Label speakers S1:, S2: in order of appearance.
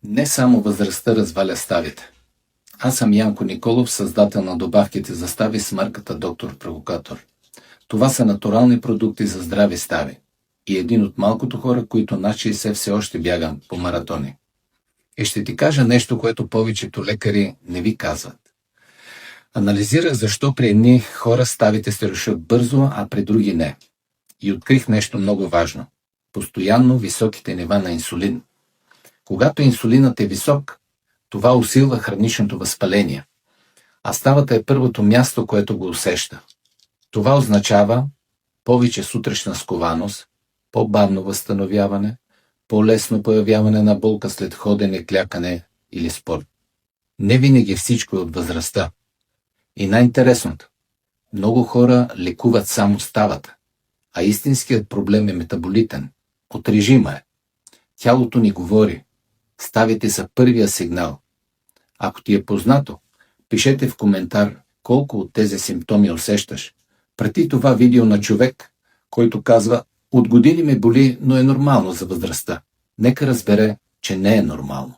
S1: Не само възрастта разваля ставите. Аз съм Янко Николов, създател на добавките за стави с марката Доктор Провокатор. Това са натурални продукти за здрави стави. И един от малкото хора, които над 60 все още бягам по маратони. И ще ти кажа нещо, което повечето лекари не ви казват. Анализирах защо при едни хора ставите се рушат бързо, а при други не. И открих нещо много важно. Постоянно високите нива на инсулин. Когато инсулинът е висок, това усилва хроничното възпаление. А ставата е първото място, което го усеща. Това означава повече сутрешна скованост, по-бавно възстановяване, по-лесно появяване на болка след ходене, клякане или спорт. Не винаги всичко е от възрастта. И най-интересното, много хора лекуват само ставата, а истинският проблем е метаболитен, от режима е. Тялото ни говори, ставите са първия сигнал. Ако ти е познато, пишете в коментар колко от тези симптоми усещаш. Прати това видео на човек, който казва: от години ме боли, но е нормално за възрастта. Нека разбере, че не е нормално.